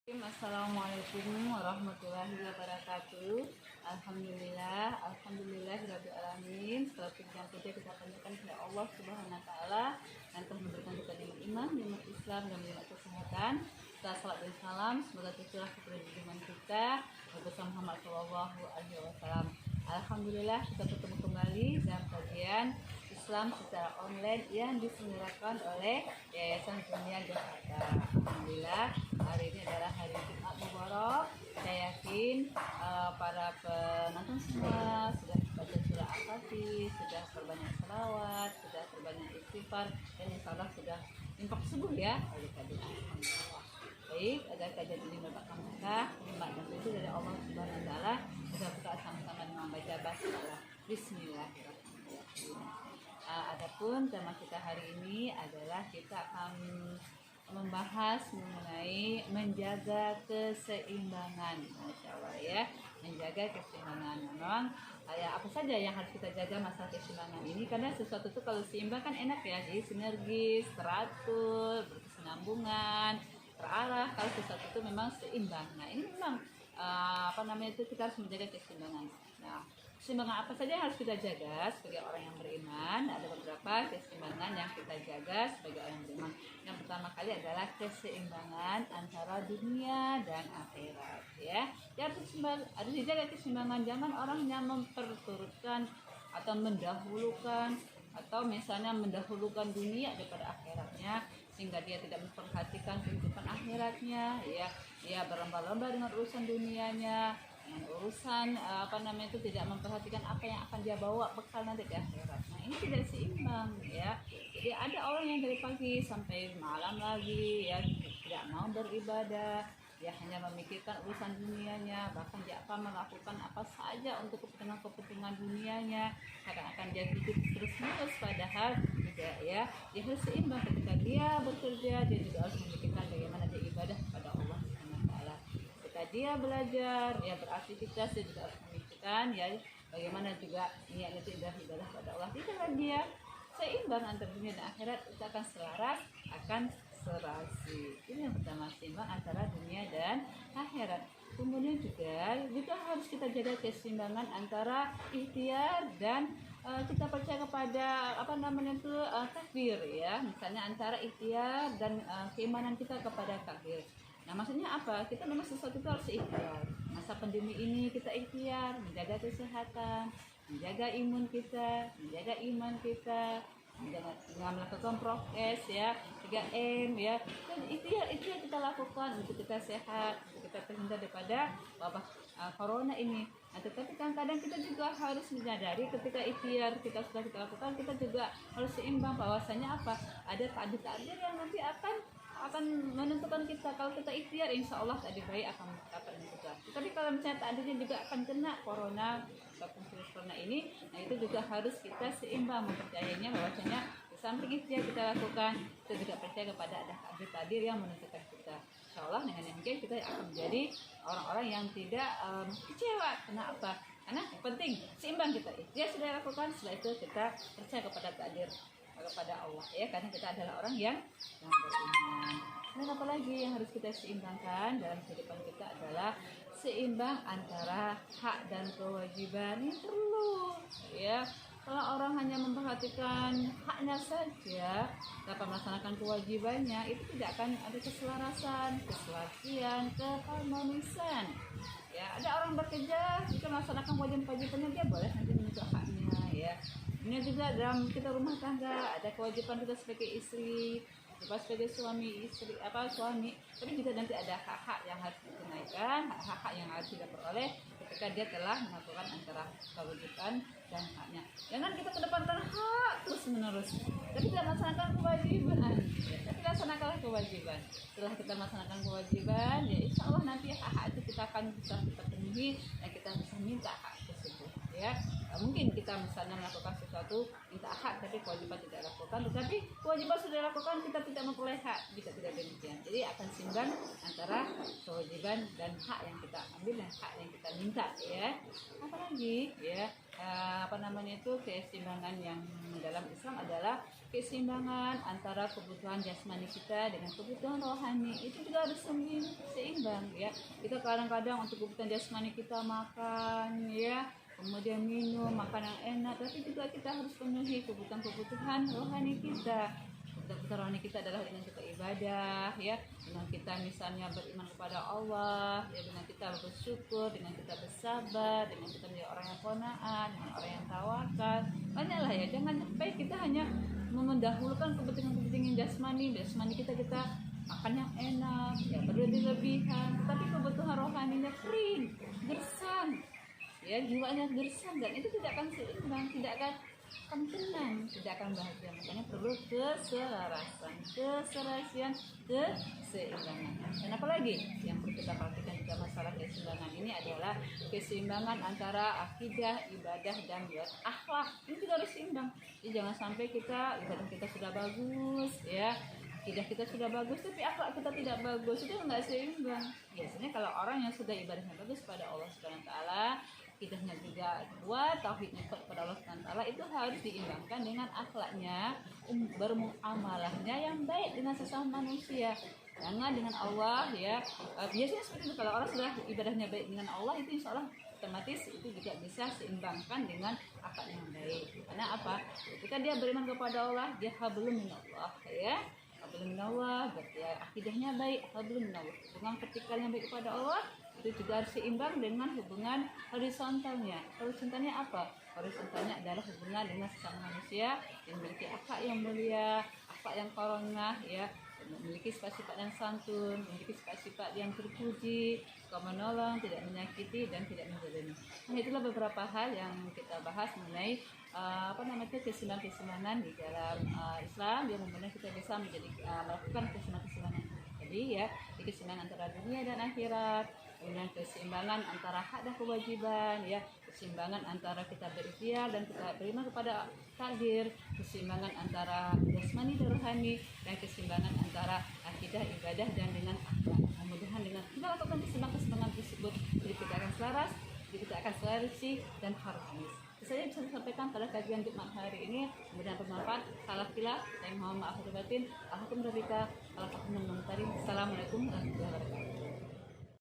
Assalamualaikum warahmatullahi wabarakatuh. Alhamdulillahirabbil alamin. Setelah yang puja kita panjatkan kepada Allah Subhanahu wa taala yang telah memberikan kita nikmat iman, nikmat Islam dan nikmat kesehatan. Setelah salat dan salam semoga tercurah kepada junjungan kita Nabi Muhammad sallallahu alaihi wasallam. Alhamdulillah kita bertemu kembali dalam kajian Islam secara online yang diselenggarakan oleh Yayasan Dunia Jakarta. Alhamdulillah hari ini adalah hari Jumat Mubarak. Saya yakin para penonton semua sudah baca surah Al-Fatih, sudah perbanyak salawat, sudah perbanyak istighfar, dan insyaallah sudah infak subuh ya. Alhamdulillah. Baik, agar kajian ini mendapatkan berkah, nikmat dan ridho dari Allah Subhanahu wa taala. Kita buka sama-sama dengan membaca basmalah. Bismillahirrahmanirrahim. Adapun tema kita hari ini adalah kita akan membahas mengenai menjaga keseimbangan. Masya Allah ya, menjaga keseimbangan. Memang ya apa saja yang harus kita jaga masalah keseimbangan ini, karena sesuatu itu kalau seimbang kan enak ya, jadi sinergis, teratur, berkesinambungan, terarah. Kalau sesuatu itu memang seimbang. Nah ini memang itu kita harus menjaga keseimbangan. Nah, keseimbangan apa saja yang harus kita jaga sebagai orang yang beriman? Ada beberapa keseimbangan yang kita jaga sebagai orang yang beriman. Yang pertama kali adalah keseimbangan antara dunia dan akhirat ya. Harus dijaga keseimbangan, jangan orang yang memperturutkan atau mendahulukan atau misalnya mendahulukan dunia daripada akhiratnya, sehingga dia tidak memperhatikan kehidupan akhiratnya ya. Dia berlomba-lomba dengan urusan dunianya, dengan urusan tidak memperhatikan apa yang akan dia bawa bekal nanti di akhirat. Nah ini tidak seimbang ya. Jadi ada orang yang dari pagi sampai malam lagi ya tidak mau beribadah, dia hanya memikirkan urusan dunianya, bahkan dia akan melakukan apa saja untuk kepentingan dunianya, akan dia hidup terus-menerus, padahal tidak ya. Dia harus seimbang. Ketika dia bekerja, dia juga harus memikirkan bagaimana dia ibadah kepada Allah Subhanahu wa taala. Ketika dia belajar, dia beraktivitas, dia juga harus memikirkan ya bagaimana juga niatnya itu ibadah kepada Allah. Jika dia seimbang antara dunia dan akhirat, itu akan selaras, akan serasi. Ini yang pertama, seimbang antara dunia dan akhirat. Kemudian juga harus kita jaga keseimbangan antara ikhtiar dan kita percaya kepada takdir ya. Misalnya antara ikhtiar dan keimanan kita kepada takdir. Nah maksudnya apa? Kita memang sesuatu itu harus ikhtiar. Masa pandemi ini kita ikhtiar menjaga kesehatan, menjaga imun kita, menjaga iman kita, dengan melakukan prokes ya, 3M ya. Dan itu yang kita lakukan untuk kita sehat, untuk kita terhindar daripada wabah corona ini. Nah, tetapi kadang-kadang kita juga harus menyadari ketika ikhtiar kita sudah kita lakukan, kita juga harus seimbang bahwasanya apa? Ada takdir yang nanti akan menentukan kita. Kalau kita ikhtiar, insya Allah takdir baik akan dapat kita. Tapi kalau misalnya takdirnya juga akan kena corona ataupun virus corona ini, nah itu juga harus kita seimbang mempercayainya bahwasanya di samping ikhtiar kita lakukan, kita juga percaya kepada ada takdir yang menentukan kita. Insya Allah dengan demikian kita akan menjadi orang-orang yang tidak kecewa. Kenapa? Karena yang penting seimbang kita ikhtiar sudah lakukan, setelah itu kita percaya kepada takdir, kepada Allah ya, karena kita adalah orang yang beriman. Dan apalagi yang harus kita seimbangkan dalam kehidupan kita adalah seimbang antara hak dan kewajiban. Ini perlu ya. Kalau orang hanya memperhatikan haknya saja tanpa melaksanakan kewajibannya, itu tidak akan ada keselarasan, keselasian, keharmonisan. Ya, ada orang bekerja, jika melaksanakan kewajiban-kewajibannya, dia boleh nanti menuntut haknya ya. Ini juga dalam kita rumah tangga ada kewajiban kita sebagai istri, kita sebagai suami, tapi juga nanti ada hak-hak yang harus ditunaikan, hak-hak yang harus kita peroleh ketika dia telah melakukan antara kewajiban dan haknya. Jangan kita kedepankan hak terus menerus, tapi tidak melaksanakan kewajiban. Tapi laksanakanlah kewajiban. Setelah kita melaksanakan kewajiban, ya insya Allah nanti hak-hak itu kita akan bisa kita penuhi dan kita bisa minta hak tersebut. Ya, mungkin kita misalnya melakukan sesuatu minta hak tapi kewajiban tidak lakukan, tetapi kewajiban sudah dilakukan kita tidak memperoleh hak, jika tidak demikian. Jadi akan seimbang antara kewajiban dan hak yang kita ambil dan hak yang kita minta ya. Apalagi ya keseimbangan yang dalam Islam adalah keseimbangan antara kebutuhan jasmani kita dengan kebutuhan rohani itu juga harus seimbang ya. Kita kadang-kadang untuk kebutuhan jasmani kita makan ya, kemudian minum makan yang enak, tapi juga kita harus penuhi kebutuhan rohani kita. Kebutuhan rohani kita adalah dengan kita ibadah ya, dengan kita misalnya beriman kepada Allah ya, dengan kita bersyukur, dengan kita bersabar, dengan kita menjadi orang yang qanaah, dengan orang yang tawakal. Banyaklah ya, jangan sampai kita hanya mendahulukan kepentingan jasmani kita makan yang enak ya, berlebihan, tetapi kebutuhan rohaninya kering, gersang ya, jiwanya gersang, dan itu tidak akan seimbang, tidak akan tenang, tidak akan bahagia. Makanya perlu keseimbangan. Dan apalagi yang perlu kita perhatikan juga masalah keseimbangan ini adalah keseimbangan antara akidah, ibadah, dan akhlak. Ini juga harus seimbang. Jadi jangan sampai ibadah kita sudah bagus ya, akidah kita sudah bagus, tapi akhlak kita tidak bagus, itu nggak seimbang. Biasanya kalau orang yang sudah ibadahnya bagus pada Allah Subhanahu Wa Taala, akidahnya juga kuat, tauhidnya kuat kepada Allah Subhanahu Wa Taala, itu harus diimbangkan dengan akhlaknya, bermuamalahnya yang baik dengan sesama manusia. Jangan dengan Allah ya. Biasanya seperti itu, kalau orang sudah ibadahnya baik dengan Allah, itu insya Allah otomatis itu juga bisa seimbangkan dengan akhlak yang baik. Karena apa? Ketika dia beriman kepada Allah, dia hablum minallah ya. Hablum minallah, berarti ya, akidahnya baik, hablum minallah. Hubungan vertikal yang baik kepada Allah itu juga harus seimbang dengan hubungan horizontalnya. Horizontalnya apa? Horizontalnya adalah hubungan dengan sesama manusia yang memiliki akhlak yang mulia, akhlak yang karimah ya, memiliki sifat-sifat yang santun, memiliki sifat-sifat yang terpuji, suka menolong, tidak menyakiti, dan tidak menzalimi. Nah, itulah beberapa hal yang kita bahas mengenai keseimbangan di dalam Islam, yang memang kita bisa melakukan keseimbangan. Jadi ya, keseimbangan antara dunia dan akhirat, kemudian keseimbangan antara hak dan kewajiban ya, keseimbangan antara kita berikhtiar dan kita beriman kepada takdir, keseimbangan antara jasmani dan rohani, dan keseimbangan antara akidah, ibadah, dan dengan akhlak. Mudah-mudahan dengan kita lakukan keseimbangan tersebut, jadi kita akan selaras, jadi kita akan selarasi dan harmonis. Saya bisa disampaikan pada kajian Jumat hari ini, mudah bermanfaat. Salah khilaf, saya mohon maaf lahir batin. Assalamualaikum warahmatullahi wabarakatuh.